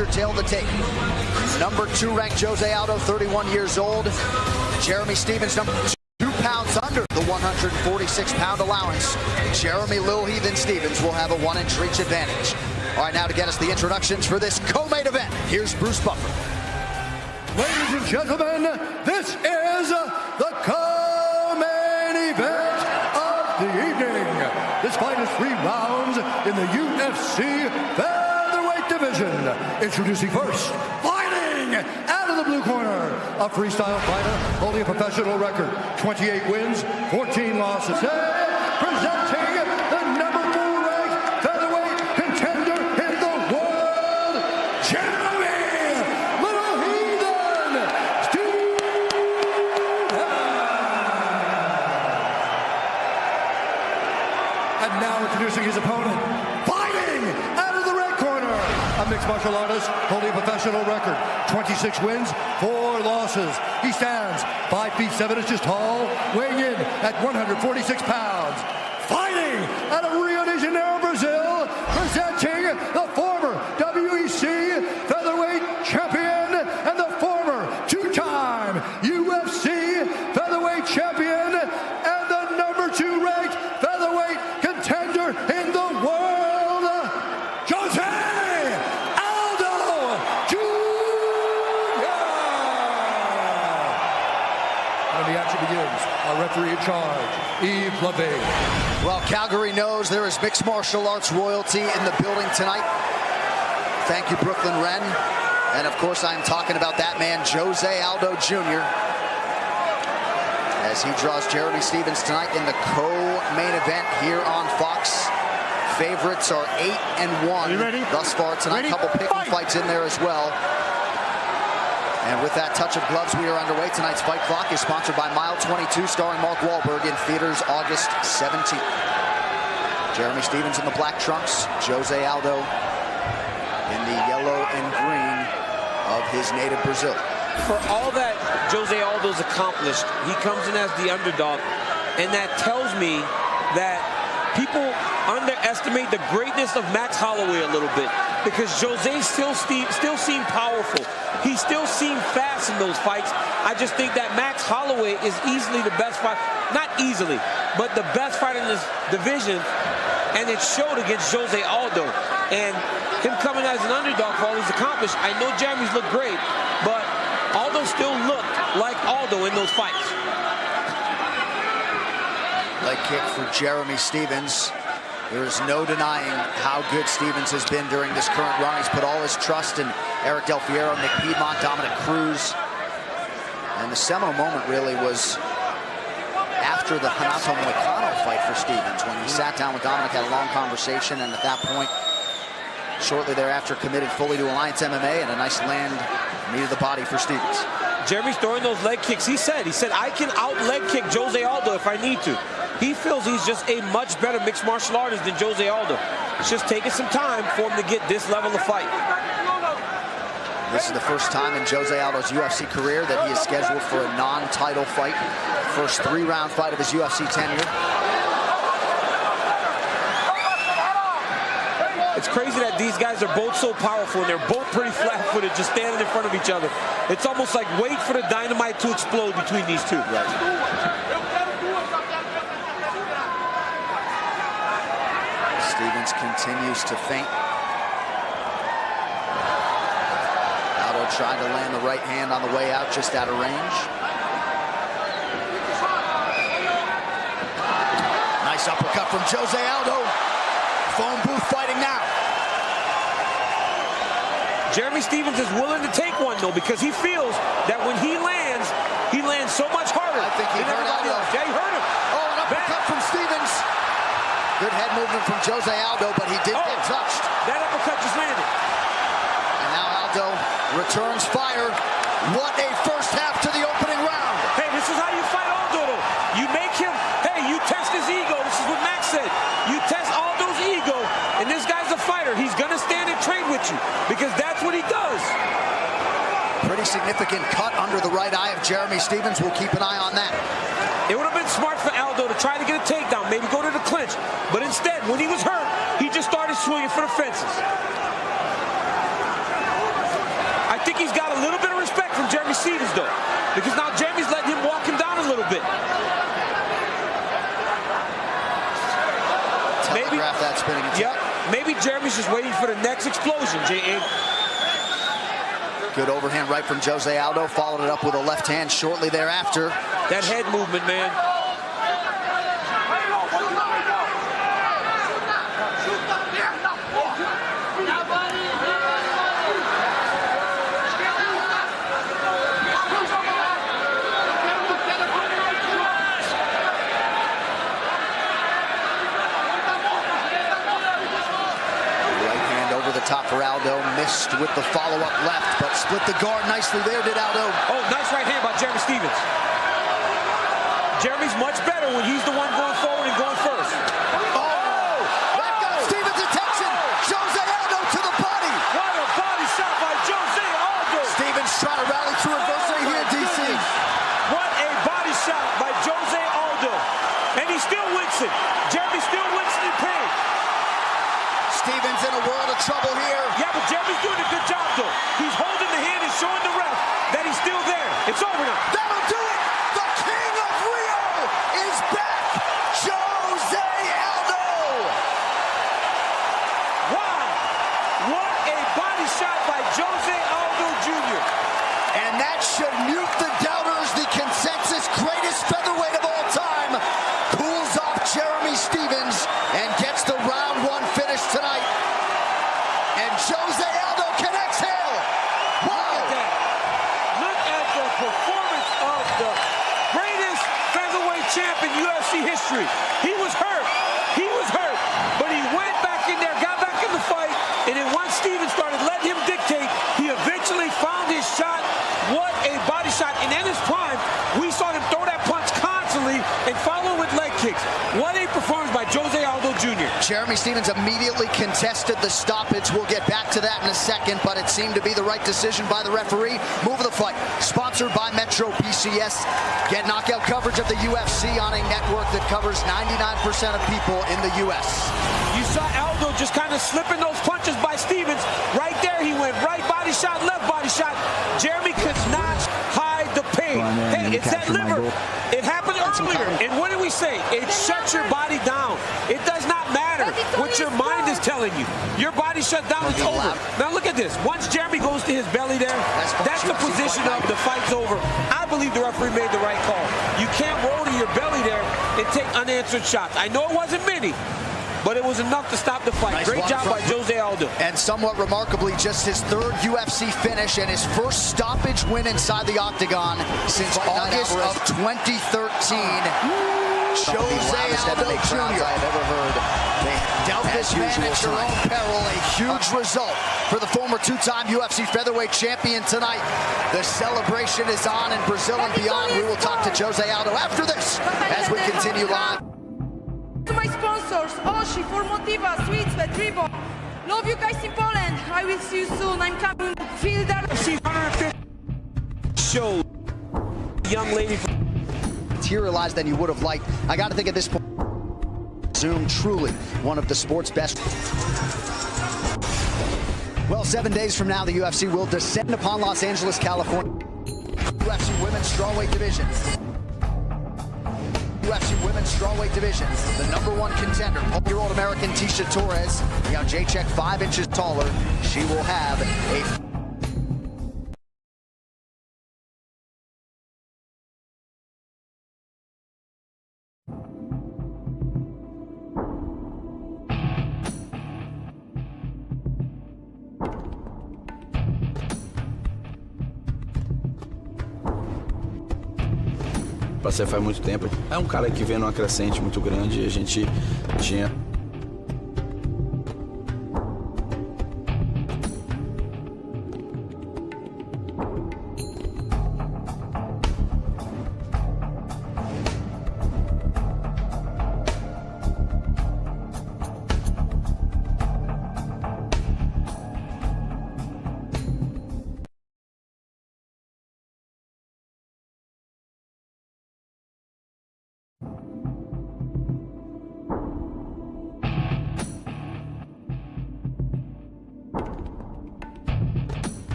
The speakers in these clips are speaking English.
your tail to take. Number 2 ranked Jose Aldo, 31 years old. Jeremy Stevens, number 2 pounds under the 146-pound allowance. Jeremy Lil Heathen Stevens will have a 1-inch reach advantage. All right, now to get us the introductions for this co-main event, here's Bruce Buffer. Ladies and gentlemen, this is the co-main event of the evening. This fight is 3 rounds in the UFC featherweight division. Introducing first, fighting out of the blue corner, a freestyle fighter holding a professional record, 28 wins, 14 losses. Presenting the number 4 ranked featherweight contender in the world, Jeremy Little Heathen Stevens. And now introducing his opponent, fighting out of the red corner, a mixed martial artist holding a professional record, 26 wins, 4 losses. He stands 5 feet 7 inches tall, weighing in at 146 pounds. Fighting out of Rio de Janeiro, Brazil, presenting the former WEC featherweight champion and the former 2-time UFC featherweight champion and the number 2 ranked featherweight contender in the world, Joze Aldo Jr. And the action begins. Our referee in charge, Yves Lavigne. Well, Calgary knows there is mixed martial arts royalty in the building tonight. Thank you, Brooklyn Wren. And of course, I'm talking about that man, Jose Aldo Jr., as he draws Jeremy Stevens tonight in the co-main event here on Fox. Favorites are 8-1 thus far tonight. A couple pick'em fights in there as well. And with that touch of gloves, we are underway. Tonight's Fight Clock is sponsored by Mile 22, starring Mark Wahlberg, in theaters August 17th. Jeremy Stevens in the black trunks, Jose Aldo in the yellow and green of his native Brazil. For all that Jose Aldo's accomplished, he comes in as the underdog, and that tells me that people underestimate the greatness of Max Holloway a little bit, because Jose still seemed powerful. He still seemed fast in those fights. I just think that Max Holloway is easily the best fighter, not easily, but the best fighter in this division, and it showed against Jose Aldo. And him coming as an underdog for all he's accomplished, I know Jeremy's looked great, but Aldo still looked like Aldo in those fights. Leg kick for Jeremy Stevens. There is no denying how good Stevens has been during this current run. He's put all his trust in Eric Del Fierro, Nick Piedmont, Dominic Cruz. And the seminal moment really was after the Renato Moicano fight for Stevens, when he sat down with Dominic, had a long conversation, and at that point, shortly thereafter, committed fully to Alliance MMA, and a nice land knee to the body for Stevens. Jeremy's throwing those leg kicks. He said I can out-leg kick Jose Aldo if I need to. He feels he's just a much better mixed martial artist than Jose Aldo. It's just taking some time for him to get this level of fight. This is the first time in Jose Aldo's UFC career that he is scheduled for a non-title fight. First 3-round fight of his UFC tenure. It's crazy that these guys are both so powerful, and they're both pretty flat-footed, just standing in front of each other. It's almost like wait for the dynamite to explode between these two. Right. Stevens continues to feint. Aldo trying to land the right hand on the way out, just out of range. Nice uppercut from Jose Aldo. Phone booth fighting now. Jeremy Stevens is willing to take one, though, because he feels that when he lands so much harder. I think he hurt Aldo. Yeah, he hurt him. Oh, an uppercut from Stevens. Good head movement from Jose Aldo, but he did get touched. That uppercut just landed. And now Aldo returns fire. What a first half to the opening round. Hey, this is how you fight Aldo, though. You make him, hey, you test his ego. This is what Max said. You test Aldo's ego, and this guy's a fighter. He's going to stand and trade with you, because that's what he does. Pretty significant cut under the right eye of Jeremy Stevens. We'll keep an eye on that. It would have been smart for Aldo to try to get a takedown, maybe go to the clinch. But instead, when he was hurt, he just started swinging for the fences. Jeremy Stevens, though, because now Jeremy's letting him walk him down a little bit. Telegraph that spinning attack. Yep. Maybe Jeremy's just waiting for the next explosion, J.A. Good overhand right from Jose Aldo. Followed it up with a left hand shortly thereafter. That head movement, man. Top for Aldo, missed with the follow-up left, but split the guard nicely there, did Aldo. Oh, nice right hand by Jeremy Stevens. Jeremy's much better when he's the one going forward and going first. Oh! That got Stevens' attention! Jose Aldo to the body! What a body shot by Jose Aldo! Stevens trying to rally through adversity here, DC. What a body shot by Jose Aldo. And he's still wincing. Jeremy still wincing in pain. Stevens in a world of trouble here. Yeah, but Jeremy's doing a good job, though. He's holding the hand and showing the ref that he's still there. It's over now. That'll do it! The King of Rio is back! Jose Aldo! Wow! What a body shot by Jose Aldo Jr. And that should mute the doubters. The consensus greatest featherweight of all time cools off Jeremy Stevens and gets the round one finish tonight. And Jose Aldo can exhale. Wow! Look at the performance of the greatest featherweight champ in UFC history. He was hurt. He was hurt. But he went back in there, got back in the fight, and then once Stevens started letting him dictate, he eventually found his shot. What a body shot. And in his prime, we saw him throw that punch constantly and follow with leg kicks. What a performance by Jose Aldo Jr. Jeremy Stevens immediately contested the stoppage. We'll get back to that in a second, but it seemed to be the right decision by the referee. Move of the fight, sponsored by Metro PCS. Get knockout coverage of the UFC on a network that covers 99% of people in the U.S. You saw Aldo just kind of slipping those punches by Stevens. Right there, he went right body shot, left body shot. Jeremy could not hide the pain. Hey, it's that liver. It happened earlier. And what did we say? It shuts your body down. It does not matter what your mind is telling you. Your body shut down, it's over. Now look at this. Once Jeremy goes to his belly there, that's the position of the fight's over. I believe the referee made the right call. You can't roll to your belly there and take unanswered shots. I know it wasn't many, but it was enough to stop the fight. Great job by Jose Aldo. And somewhat remarkably, just his third UFC finish and his first stoppage win inside the octagon since August of 2013. Jose Aldo Jr. I've ever heard. They dealt this man at your own peril. A huge result for the former two-time UFC featherweight champion tonight. The celebration is on in Brazil and beyond. We will talk to Jose Aldo after this as we continue live. To my sponsors, Oshi, Formotiva, Sweets, Tribo. Love you guys in Poland. I will see you soon. I'm coming. Feel that. Show young lady Materialized than you would have liked. I got to think at this point, Zoom truly one of the sport's best. Well, 7 days from now, the UFC will descend upon Los Angeles, California. UFC Women's Strawweight Division. UFC Women's Strawweight Division. The #1 contender, 12-year-old American Tisha Torres. You know, Jacek 5 inches taller. She will have a Passei faz muito tempo. É um cara que vem numa crescente muito grande e a gente tinha...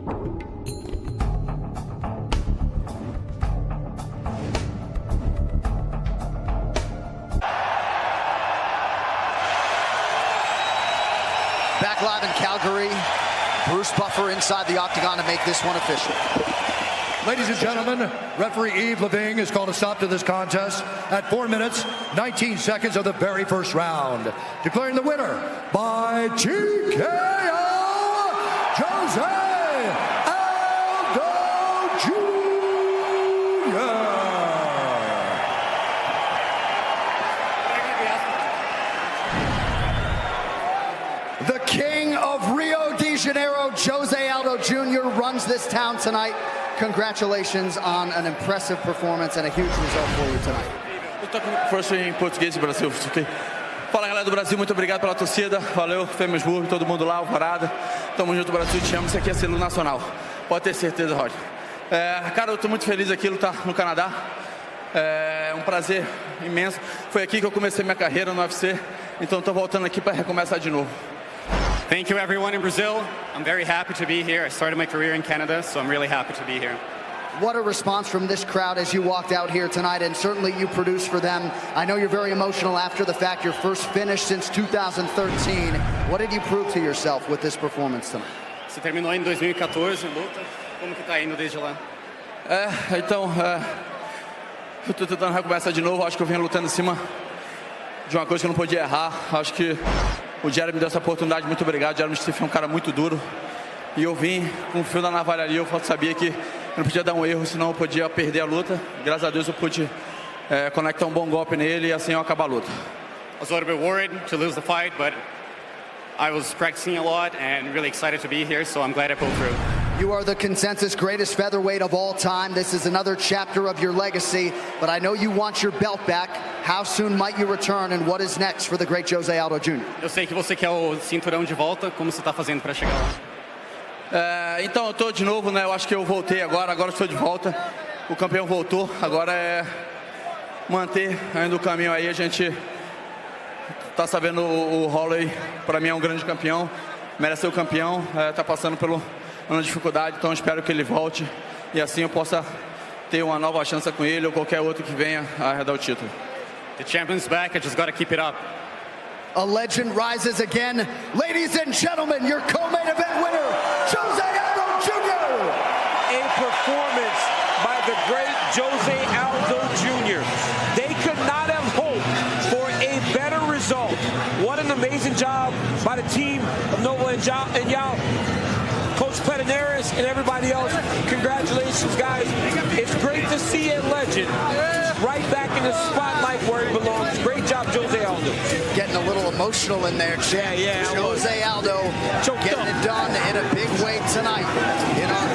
Back live in Calgary, Bruce Buffer inside the octagon to make this one official. Ladies and gentlemen, referee Yves Leving has called a stop to this contest at 4 minutes, 19 seconds of the very first round. Declaring the winner by TKO, Joze Альдо Jr. The king of Rio de Janeiro, Joze Альдо Jr. runs this town tonight. Congratulations on an impressive performance and a huge result for you tonight. Eu tô com força em português do Brasil. Fala, galera do Brasil, muito obrigado pela torcida. Valeu, Femersburg, todo mundo lá, Alvorada. Tamo junto, Brasil, te amo. Isso aqui é selo nacional. Pode ter certeza, Roger. Cara, eu tô muito feliz aqui lutar no Canadá. É um prazer imenso. Foi aqui que eu comecei minha carreira no UFC. Então tô voltando aqui para recomeçar de novo. Thank you, everyone in Brazil. I'm very happy to be here. I started my career in Canada, so I'm really happy to be here. What a response from this crowd as you walked out here tonight, and certainly you produced for them. I know you're very emotional after the fact, your first finish since 2013. What did you prove to yourself with this performance tonight? Você terminou em 2014 luta. Como que tá indo desde lá? Eu tô tentando recomeçar de novo. Acho que eu venho lutando em cima de uma coisa que eu não podia errar. Acho que o Jeremy me deu essa oportunidade, muito obrigado. O Jeremy é um cara muito duro. E eu vim com o fio da navalha ali, eu sabia que eu não podia dar um erro, senão eu podia perder a luta. Graças a Deus eu pude conectar um bom golpe nele e assim eu acabar a luta. I was a little bit worried to lose the fight, but I was practicing a lot and really excited to be here, so I'm glad I pulled through. You are the consensus greatest featherweight of all time. This is another chapter of your legacy, but I know you want your belt back. How soon might you return, and what is next for the great Joze Альдо Jr.? Eu sei que você quer o cinturão de volta. Como você está fazendo para chegar lá? Então eu tô de novo, né? Eu acho que eu voltei agora estou de volta. O campeão voltou, agora é manter ainda o caminho aí. A gente tá sabendo o Holloway, para mim é um grande campeão, merece ser o campeão, tá passando por uma dificuldade, então eu espero que ele volte e assim eu possa ter uma nova chance com ele ou qualquer outro que venha a arredar o título. The champion's back. I just got to keep it up. A legend rises again. Ladies and gentlemen, your co-main event winner, Joze Альдо Jr. A performance by the great Joze Альдо Jr. They could not have hoped for a better result. What an amazing job by the team of Nova and Yao. Coach Pedinaris and everybody else, congratulations, guys. It's great to see a legend right back in the spotlight where he belongs. Great job, Joze Альдо. Getting a little emotional in there, Chad. Yeah. Joze Альдо getting it done in a big way tonight in our